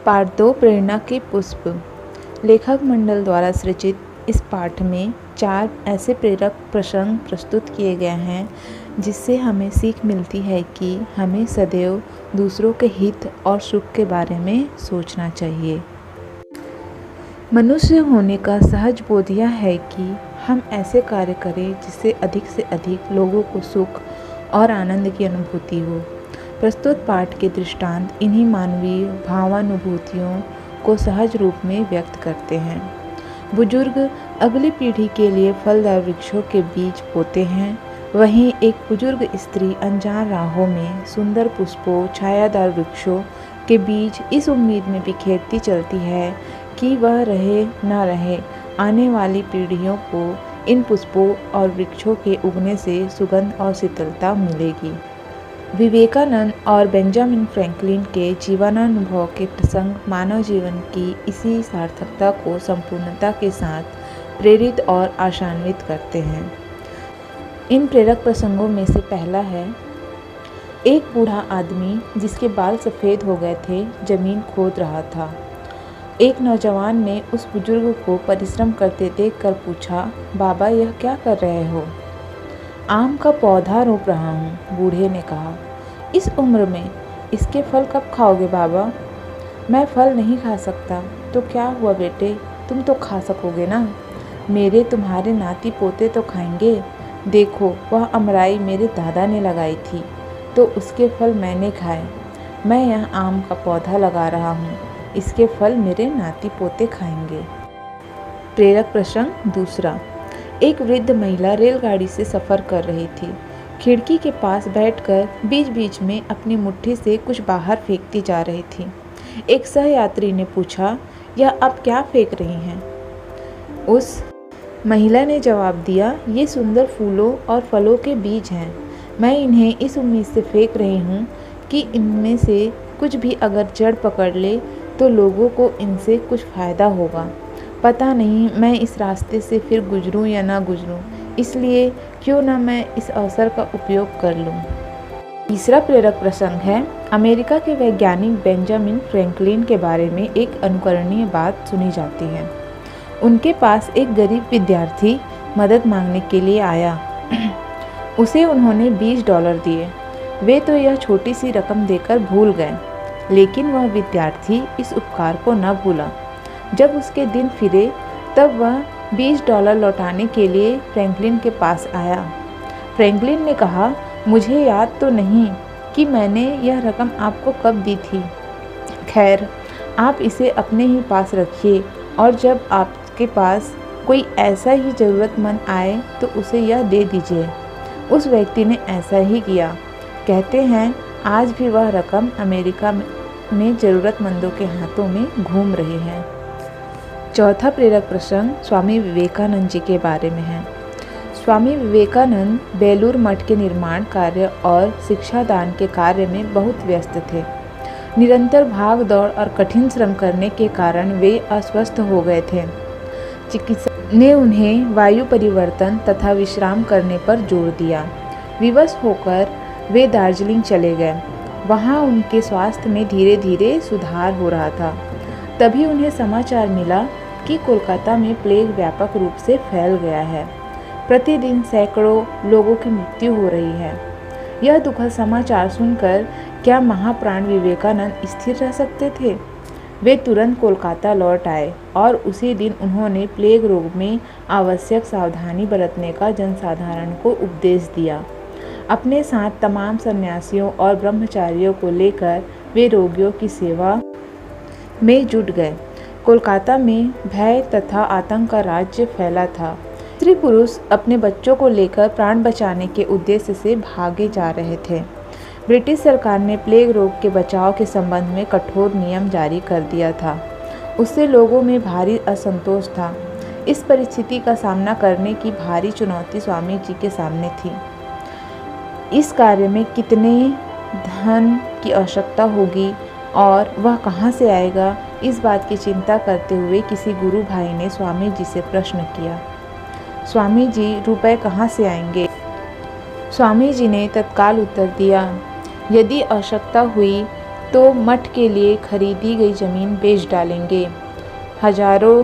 पाठ 2 प्रेरणा के पुष्प। लेखक मंडल द्वारा सृजित इस पाठ में 4 ऐसे प्रेरक प्रसंग प्रस्तुत किए गए हैं जिससे हमें सीख मिलती है कि हमें सदैव दूसरों के हित और सुख के बारे में सोचना चाहिए। मनुष्य होने का सहज बोध यह है कि हम ऐसे कार्य करें जिससे अधिक से अधिक लोगों को सुख और आनंद की अनुभूति हो। प्रस्तुत पाठ के दृष्टांत इन्हीं मानवीय भावानुभूतियों को सहज रूप में व्यक्त करते हैं। बुजुर्ग अगली पीढ़ी के लिए फलदार वृक्षों के बीज बोते हैं, वहीं एक बुजुर्ग स्त्री अनजान राहों में सुंदर पुष्पों, छायादार वृक्षों के बीज इस उम्मीद में बिखेरती चलती है कि वह रहे न रहे, आने वाली पीढ़ियों को इन पुष्पों और वृक्षों के उगने से सुगंध और शीतलता मिलेगी। विवेकानंद और बेंजामिन फ्रैंकलिन के जीवनानुभव के प्रसंग मानव जीवन की इसी सार्थकता को संपूर्णता के साथ प्रेरित और आशान्वित करते हैं। इन प्रेरक प्रसंगों में से पहला है, एक बूढ़ा आदमी जिसके बाल सफ़ेद हो गए थे जमीन खोद रहा था। एक नौजवान ने उस बुजुर्ग को परिश्रम करते देखकर पूछा, बाबा यह क्या कर रहे हो? आम का पौधा रोप रहा हूँ, बूढ़े ने कहा। इस उम्र में इसके फल कब खाओगे बाबा? मैं फल नहीं खा सकता। तो क्या हुआ बेटे, तुम तो खा सकोगे ना। मेरे तुम्हारे नाती पोते तो खाएंगे। देखो वह अमराई मेरे दादा ने लगाई थी तो उसके फल मैंने खाए। मैं यहाँ आम का पौधा लगा रहा हूँ, इसके फल मेरे नाती पोते खाएंगे। प्रेरक प्रसंग दूसरा। एक वृद्ध महिला रेलगाड़ी से सफ़र कर रही थी। खिड़की के पास बैठकर बीच बीच में अपनी मुट्ठी से कुछ बाहर फेंकती जा रही थी। एक सहयात्री ने पूछा, यह आप क्या फेंक रही हैं? उस महिला ने जवाब दिया, ये सुंदर फूलों और फलों के बीज हैं। मैं इन्हें इस उम्मीद से फेंक रही हूँ कि इनमें से कुछ भी अगर जड़ पकड़ ले तो लोगों को इनसे कुछ फ़ायदा होगा। पता नहीं मैं इस रास्ते से फिर गुजरूं या ना गुजरूं, इसलिए क्यों ना मैं इस अवसर का उपयोग कर लूं। तीसरा प्रेरक प्रसंग है, अमेरिका के वैज्ञानिक बेंजामिन फ्रैंकलिन के बारे में एक अनुकरणीय बात सुनी जाती है। उनके पास एक गरीब विद्यार्थी मदद मांगने के लिए आया। उसे उन्होंने $20 दिए। वे तो यह छोटी सी रकम देकर भूल गए, लेकिन वह विद्यार्थी इस उपकार को न भूला। जब उसके दिन फिरे तब वह $20 लौटाने के लिए फ्रैंकलिन के पास आया। फ्रैंकलिन ने कहा, मुझे याद तो नहीं कि मैंने यह रकम आपको कब दी थी। खैर, आप इसे अपने ही पास रखिए और जब आपके पास कोई ऐसा ही ज़रूरतमंद आए तो उसे यह दे दीजिए। उस व्यक्ति ने ऐसा ही किया। कहते हैं आज भी वह रकम अमेरिका में ज़रूरतमंदों के हाथों में घूम रही है। चौथा प्रेरक प्रसंग स्वामी विवेकानंद जी के बारे में है। स्वामी विवेकानंद बेलूर मठ के निर्माण कार्य और शिक्षादान के कार्य में बहुत व्यस्त थे। निरंतर भाग दौड़ और कठिन श्रम करने के कारण वे अस्वस्थ हो गए थे। चिकित्सक ने उन्हें वायु परिवर्तन तथा विश्राम करने पर जोर दिया। विवश होकर वे दार्जिलिंग चले गए। वहाँ उनके स्वास्थ्य में धीरे धीरे सुधार हो रहा था। तभी उन्हें समाचार मिला कि कोलकाता में प्लेग व्यापक रूप से फैल गया है। प्रतिदिन सैकड़ों लोगों की मृत्यु हो रही है। यह दुखद समाचार सुनकर क्या महाप्राण विवेकानंद स्थिर रह सकते थे? वे तुरंत कोलकाता लौट आए और उसी दिन उन्होंने प्लेग रोग में आवश्यक सावधानी बरतने का जनसाधारण को उपदेश दिया। अपने साथ तमाम सन्यासियों और ब्रह्मचारियों को लेकर वे रोगियों की सेवा में जुट गए। कोलकाता में भय तथा आतंक का राज्य फैला था। स्त्री पुरुष अपने बच्चों को लेकर प्राण बचाने के उद्देश्य से भागे जा रहे थे। ब्रिटिश सरकार ने प्लेग रोग के बचाव के संबंध में कठोर नियम जारी कर दिया था। उससे लोगों में भारी असंतोष था। इस परिस्थिति का सामना करने की भारी चुनौती स्वामी जी के सामने थी। इस कार्य में कितने धन की आवश्यकता होगी और वह कहाँ से आएगा, इस बात की चिंता करते हुए किसी गुरु भाई ने स्वामी जी से प्रश्न किया, स्वामी जी रुपए कहाँ से आएंगे? स्वामी जी ने तत्काल उत्तर दिया, यदि आवश्यकता हुई तो मठ के लिए खरीदी गई ज़मीन बेच डालेंगे। हजारों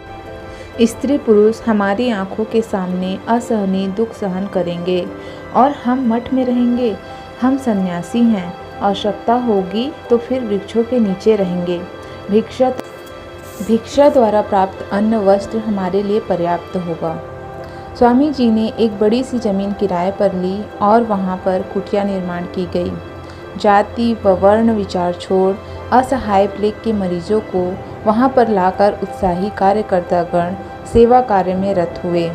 स्त्री पुरुष हमारी आंखों के सामने असहनीय दुख सहन करेंगे और हम मठ में रहेंगे। हम सन्यासी हैं, आवश्यकता होगी तो फिर वृक्षों के नीचे रहेंगे। भिक्षा द्वारा प्राप्त अन्न वस्त्र हमारे लिए पर्याप्त होगा। स्वामी जी ने एक बड़ी सी जमीन किराए पर ली और वहाँ पर कुटिया निर्माण की गई। जाति व वर्ण विचार छोड़ असहाय प्लेग के मरीजों को वहाँ पर लाकर उत्साही कार्यकर्तागण सेवा कार्य में रत हुए।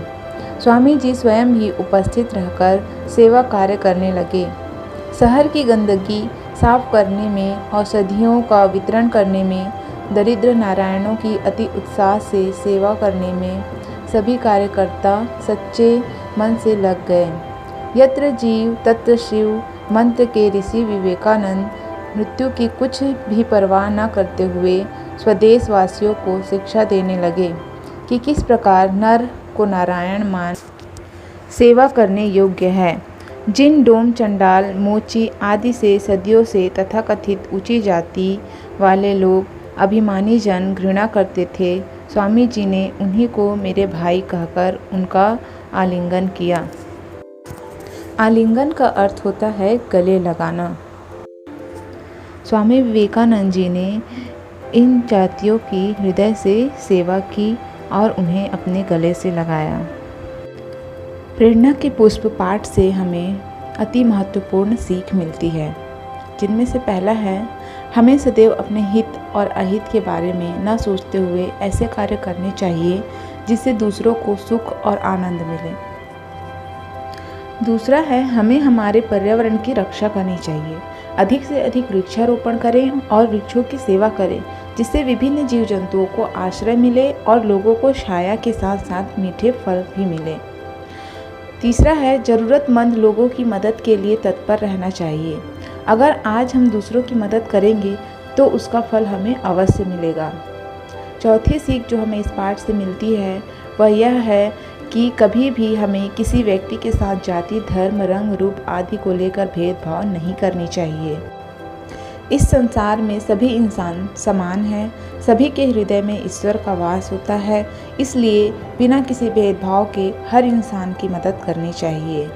स्वामी जी स्वयं ही उपस्थित रहकर सेवा कार्य करने लगे। शहर की गंदगी साफ करने में, औषधियों का वितरण करने में, दरिद्र नारायणों की अति उत्साह से सेवा करने में सभी कार्यकर्ता सच्चे मन से लग गए। यत्र जीव तत्र शिव मंत्र के ऋषि विवेकानंद मृत्यु की कुछ भी परवाह न करते हुए स्वदेश वासियों को शिक्षा देने लगे कि किस प्रकार नर को नारायण मान सेवा करने योग्य है। जिन डोम, चंडाल, मोची आदि से सदियों से तथाकथित ऊंची जाति वाले लोग, अभिमानी जन घृणा करते थे, स्वामी जी ने उन्हीं को मेरे भाई कहकर उनका आलिंगन किया। आलिंगन का अर्थ होता है गले लगाना। स्वामी विवेकानंद जी ने इन जातियों की हृदय से सेवा की और उन्हें अपने गले से लगाया। प्रेरणा के पुष्प पाठ से हमें अति महत्वपूर्ण सीख मिलती है, जिनमें से पहला है, हमें सदैव अपने हित और अहित के बारे में न सोचते हुए ऐसे कार्य करने चाहिए जिससे दूसरों को सुख और आनंद मिले। दूसरा है, हमें हमारे पर्यावरण की रक्षा करनी चाहिए। अधिक से अधिक वृक्षारोपण करें और वृक्षों की सेवा करें, जिससे विभिन्न जीव जंतुओं को आश्रय मिले और लोगों को छाया के साथ साथ मीठे फल भी मिले। तीसरा है, ज़रूरतमंद लोगों की मदद के लिए तत्पर रहना चाहिए। अगर आज हम दूसरों की मदद करेंगे तो उसका फल हमें अवश्य मिलेगा। चौथी सीख जो हमें इस पाठ से मिलती है वह यह है कि कभी भी हमें किसी व्यक्ति के साथ जाति, धर्म, रंग, रूप आदि को लेकर भेदभाव नहीं करनी चाहिए। इस संसार में सभी इंसान समान हैं, सभी के हृदय में ईश्वर का वास होता है, इसलिए बिना किसी भेदभाव के हर इंसान की मदद करनी चाहिए।